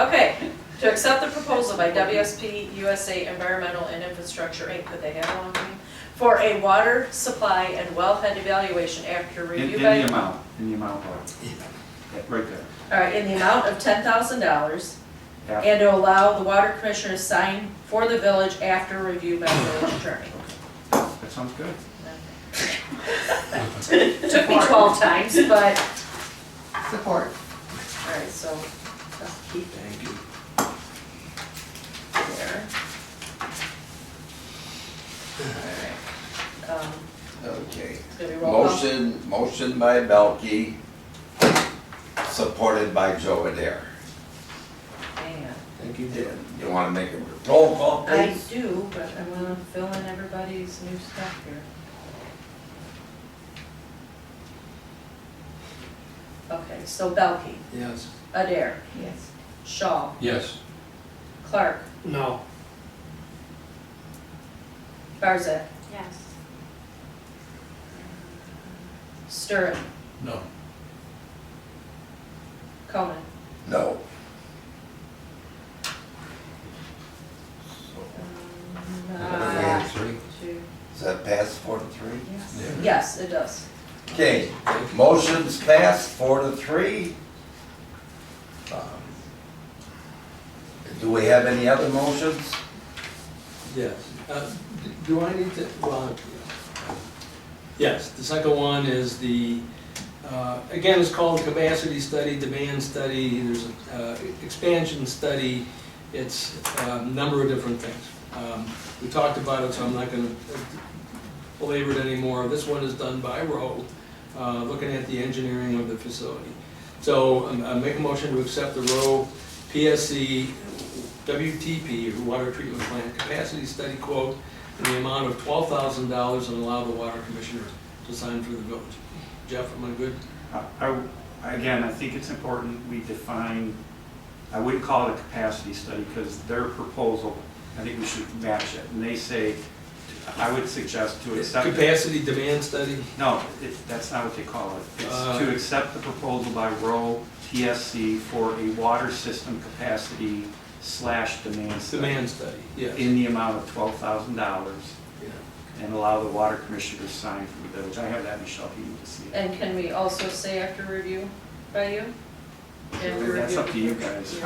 Okay, to accept the proposal by WSP USA Environmental and Infrastructure, Inc., could they have a long name? For a water supply and wellhead evaluation after In review the by. amount, right there. All right, in the amount of $10,000, Yeah. and to allow the water commissioner to sign for the village after review by the village attorney. That sounds good. Took me 12 times, but, Support. all right, so, let's keep Thank you. there. All right. Okay. It's gonna be roll call. Motion by Belkey, supported by Joe Adair. Hang on. Thank you, You Dan. wanna make a roll call, I please? do, but I'm gonna fill in everybody's new stuff here. Okay, so Belkey, Yes. Adair, Yes. Shaw, Yes. Clark, No. Barzak, Yes. Sturron, No. Conan. No. Uh, 3. two. Does that pass 4-3? Yeah. Yes, it does. Okay, motion's passed 4-3. Do we have any other motions? Yes. Do I need to, well, yes, the second one is the, again, it's called capacity study, demand study, there's an expansion study, it's a number of different things. We talked about it, so I'm not gonna belabor it anymore. This one is done by Rowe, looking at the engineering of the facility. So I make a motion to accept the Rowe PSC WTP, or Water Treatment Plant Capacity Study quote in the amount of $12,000 and allow the water commissioner to sign for the village. Jeff, am I good? Again, I think it's important we define, I wouldn't call it a capacity study because their proposal, I think we should match it. And they say, I would suggest to accept. Capacity demand study? No, that's not what they call it. It's to accept the proposal by Rowe TSC for a water system capacity / demand study. Demand study, yes. In the amount of $12,000 Yeah. and allow the water commissioner to sign for the village. I have that, Michelle, if you need to see it. And can we also say after review by you? After That's review. up to you guys.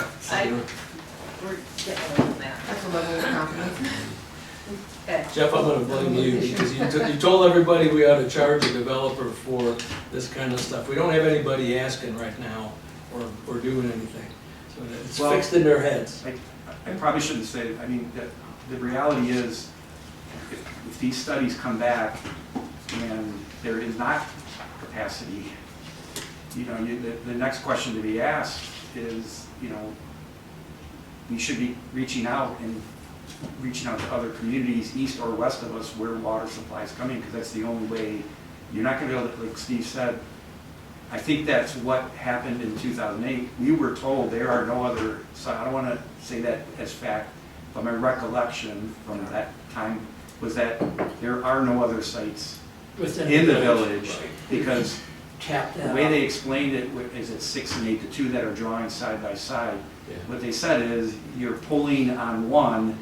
We're getting away from that. That's a level of confidence. Okay. Jeff, I'm gonna blame you because you told everybody we ought to charge a developer for this kind of stuff. We don't have anybody asking right now or doing anything. So it's Well, fixed in their heads. I probably shouldn't say, I mean, the reality is, if these studies come back and there is not capacity, you know, the next question to be asked is, you know, we should be reaching out to other communities, east or west of us, where water supply is coming, because that's the only way. You're not gonna be able to, like Steve said, I think that's what happened in 2008. We were told there are no other, so I don't wanna say that as fact, but my recollection from that time was that there are no other sites in the village, because tap The that way they out. explained it is it's 6 and 8, the two that are drawing side by side. Yeah. What they said is you're pulling on one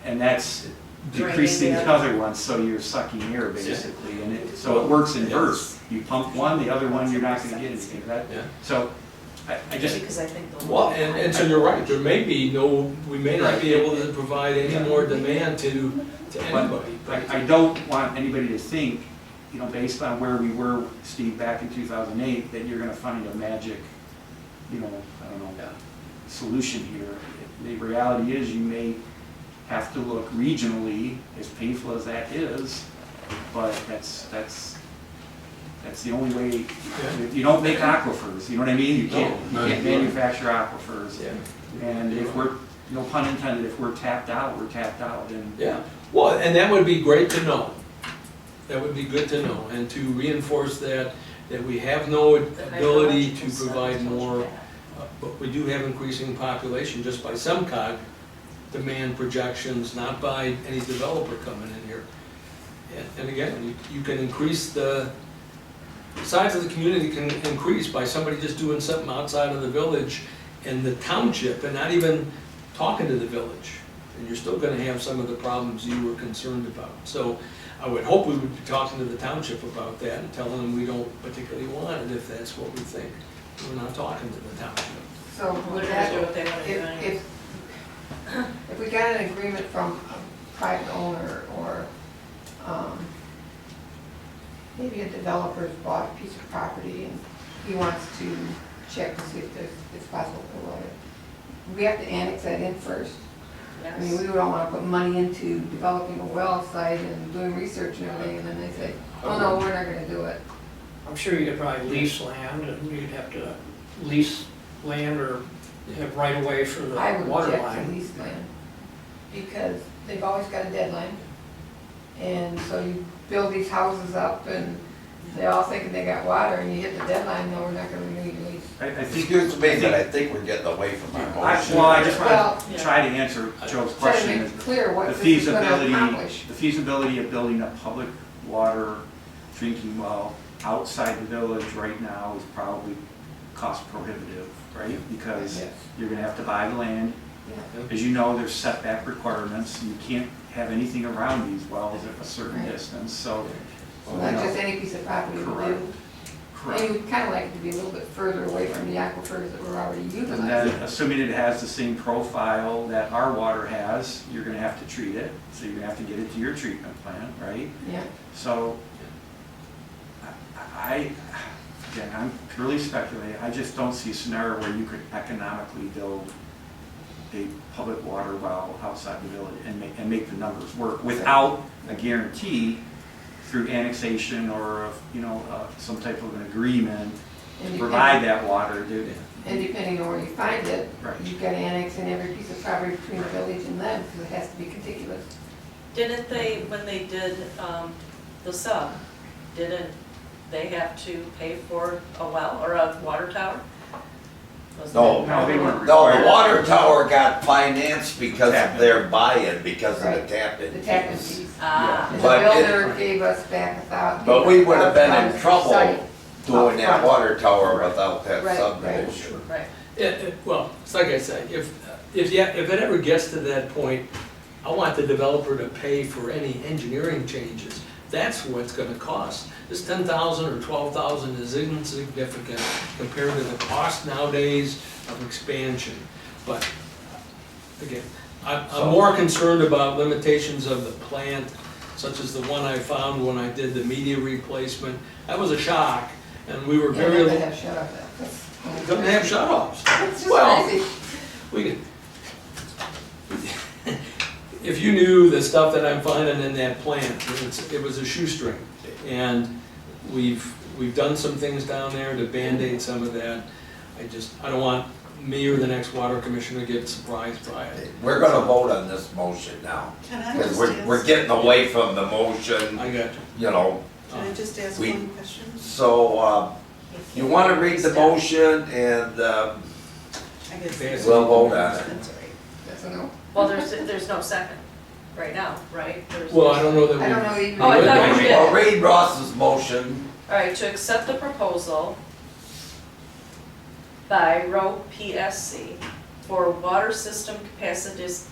and that's Draining decreasing the the other one, so you're sucking air basically. And so it works inverse. You pump one, the other one, you're not gonna get anything. Yeah. So I just, Because I think the. Well, And so you're right, there may be no, we may not be able to provide any more demand to anybody. I don't want anybody to think, you know, based on where we were, Steve, back in 2008, that you're gonna find a magic, you know, I don't know, solution here. The reality is you may have to look regionally, as painful as that is, but that's the only way. You don't make aquifers, you know what I mean? You can't manufacture aquifers. Yeah. And if we're, no pun intended, if we're tapped out, we're tapped out. And Yeah, well, and that would be great to know. That would be good to know, and to reinforce that we have no ability to provide more, but we do have increasing population just by SEMCOG demand projections, not by any developer coming in here. And again, you can increase the size of the community can increase by somebody just doing something outside of the village and the township and not even talking to the village. And you're still gonna have some of the problems you were concerned about. So I would hope we would be talking to the township about that and telling them we don't particularly want it if that's what we think. We're not talking to the township. So We're would gonna that, do what they wanna do anyway. if we got an agreement from a private owner or, maybe a developer's bought a piece of property and he wants to check to see if it's possible for water, we have to annex that in first. I mean, Yes. we don't wanna put money into developing a well site and doing research and everything, and then they say, oh no, we're not gonna do it. I'm sure you could probably lease land, and you'd have to lease land or have right of way for the I would water object to line. lease land, because they've always got a deadline. And so you build these houses up and they all thinking they got water, and you hit the deadline, no, we're not gonna renew your lease. I think. excuse me, but I think we're getting away from our motion. Well, I just Well, want to try to answer Joe's Try to question. make it clear what The this is gonna feasibility, accomplish. the feasibility of building a public water drinking well outside the village right now is probably cost prohibitive, right? Because Yes. you're gonna have to buy the land. Yeah. As you know, there's setback requirements. You can't have anything around these wells at a certain Right. distance, so. So not just any piece of property would Correct. do. Correct. And we'd kind of like it to be a little bit further away from the aquifers that we're already And then, utilizing. assuming it has the same profile that our water has, you're gonna have to treat it, so you're gonna have to get it to your treatment plant, right? Yeah, So, again, I'm purely speculating, I just don't see a scenario where you could economically build a public water well outside the village and make the numbers work without a guarantee through annexation or, you know, some type of an agreement and to provide that water, and depending on where you find it, Right. you've got to annex in every piece of property between the village and them, because it has to be contiguous. Didn't they, when they did the sub, didn't they have to pay for a well or a water tower? Was No, No, they weren't no, required. the water tower got financed because of Tap-in. their buy-in, because of the Right. tap-in. The tap-in fees. fees. Ah, And the But it- builder gave us back $1,000. But we would have been in trouble Site. doing that Upfront. water tower without that Right, subdivision. right. Well, it's like I said, if it ever gets to that point, I want the developer to pay for any engineering changes. That's what it's gonna cost. This 10,000 or 12,000 is insignificant compared to the cost nowadays of expansion. But, again, I'm more concerned about limitations of the plant, such as the one I found when I did the media replacement. That was a shock, and we were Yeah, very, they have shut off that. doesn't have shut-offs. It's just Well, crazy. we could, if you knew the stuff that I'm finding in that plant, it was a shoestring. And we've done some things down there to Band-Aid some of that. I don't want me or the next water commissioner to get surprised by it. We're gonna vote on this motion now, Can I because just we're ask, getting away from the motion, I got you know. can I just ask We- one question? So, you wanna read the motion and, I guess. Yes. we'll vote on it. That's all right. That's a no. Well, there's no second right now, right? Well, I don't know that we. I don't know even. Oh, I thought you did. Well, read Ross's motion, All right, to accept the proposal by Rowe PSC for water system capacity,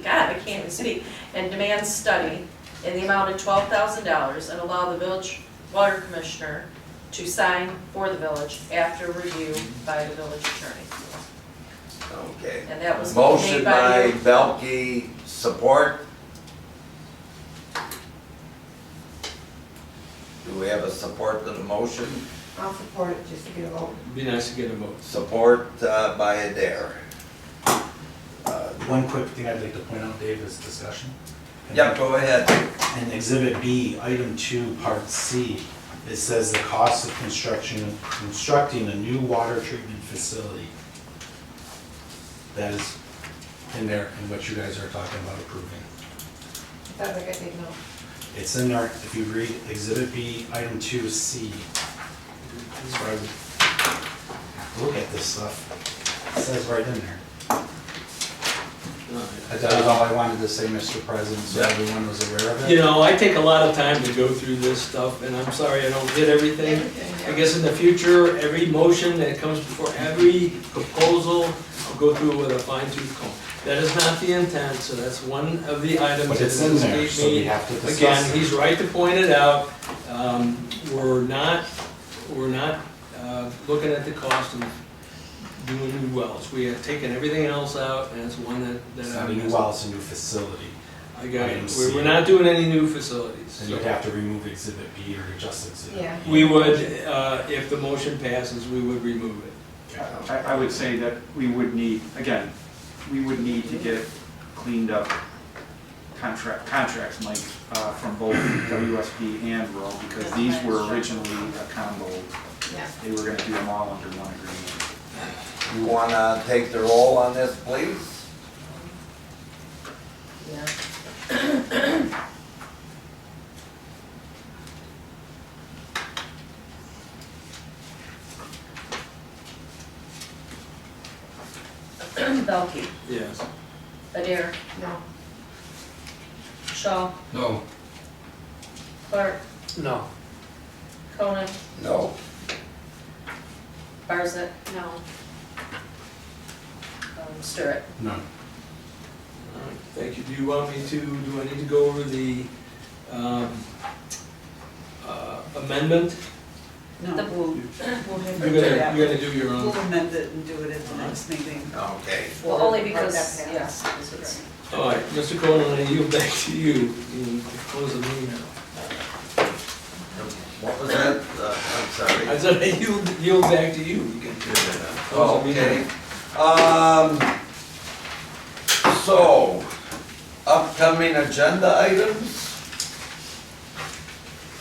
God, I can't even speak, and demand study in the amount of $12,000 and allow the village water commissioner to sign for the village after review by the village attorney. Okay. And that was Motion made by you. Belkey, support. Do we have a support to the motion? I'll support it just to get a vote. Be nice to get a vote. Support by Adair. One quick thing I'd like to point out, Dave, is discussion. Yep, go ahead. In Exhibit B, Item 2, Part C, it says the cost of constructing a new water treatment facility. That is in there, in what you guys are talking about approving. I thought like I didn't know. It's in there, if you read Exhibit B, Item 2C. That's where I would look at this stuff. It says right in there. That was all I wanted to say, Mr. President, so Yeah. everyone was aware of it. You know, I take a lot of time to go through this stuff, and I'm sorry I don't get everything. I guess in the future, every motion that comes before every proposal, I'll go through it with a fine tooth comb. That is not the intent, so that's one of the items But that it's in there, escaped so we me. have to discuss Again, it. he's right to point it out. We're not looking at the cost of doing new wells. We have taken everything else out, and it's one that It's I not a new well, it's a new facility. I got it. Item C. We're not doing any new facilities. And you'd have to remove Exhibit B or adjust Exhibit B. Yeah. We would, if the motion passes, we would remove it. I would say that we would need, again, we would need to get cleaned up contracts, Mike, from both WSP and Rowe, because these were originally a combo. Yeah. They were gonna do them all under one agreement. You wanna take the roll on this, please? Yeah. Belkey, Yes. Adair, No. Shaw, No. Clark, No. Conan, No. Barzak, No. Stirrit. No. All right, thank you. Do you want me to, do I need to go over the amendment? No, The- we'll have to You're do gonna, that. you're gonna do your We'll own? amend it and do it at the next meeting. Okay. Well, only For because, that yes, pass. it's- All right, Mr. Conan, I yield back to you. You can close the meeting now. What was that? I'm sorry. I said I yield back to you. You can close the meeting. Okay. So, upcoming agenda items?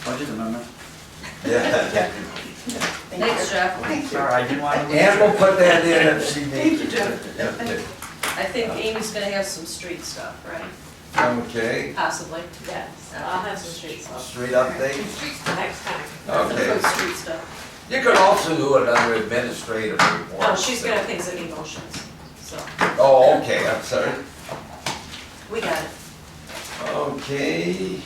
Budget amendment? Yeah. Thanks, Jeff. Thank you. Sorry, I didn't want to. And we'll put that in if she needs it. Thank you, I think Amy's gonna have some street stuff, right? Okay, Possibly. Yes, I'll have some street stuff street update? next time. Okay. Good street stuff. You could also do it under administrative reports. No, she's gonna have things that need motions, so, Oh, okay, I'm sorry. we got it. Okay,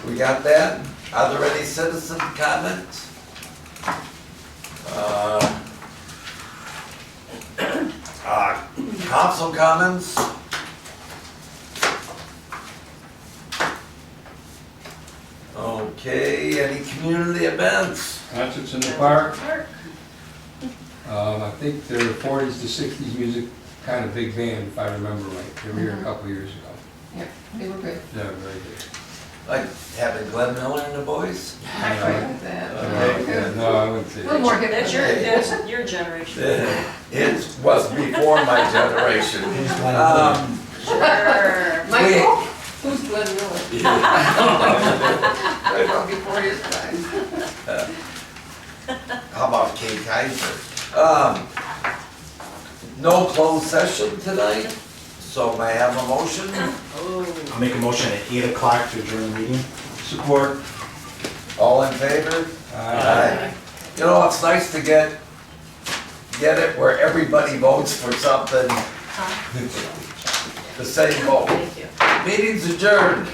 we got that. Are there any citizen comments? Council comments? Okay, any community events? Concerts in the park. I think they're the 40s to 60s music, kind of big band, if I remember right. They were here a couple years ago. Yeah, they were good. Yeah, very good. Like having Glenn Miller and the boys? I tried with that. Okay. No, I wouldn't say A little that. more hip. That's your generation. It was before my generation. Sure. Michael, who's Glenn Miller? Right about before his time. How about Kay Kaiser? No closed session tonight, so may I have a motion? I'll make a motion at 8 o'clock to adjourn the meeting. Support. All in favor? Aye. You know, it's nice to get it where everybody votes for something, the same vote. Thank you. Meeting's adjourned.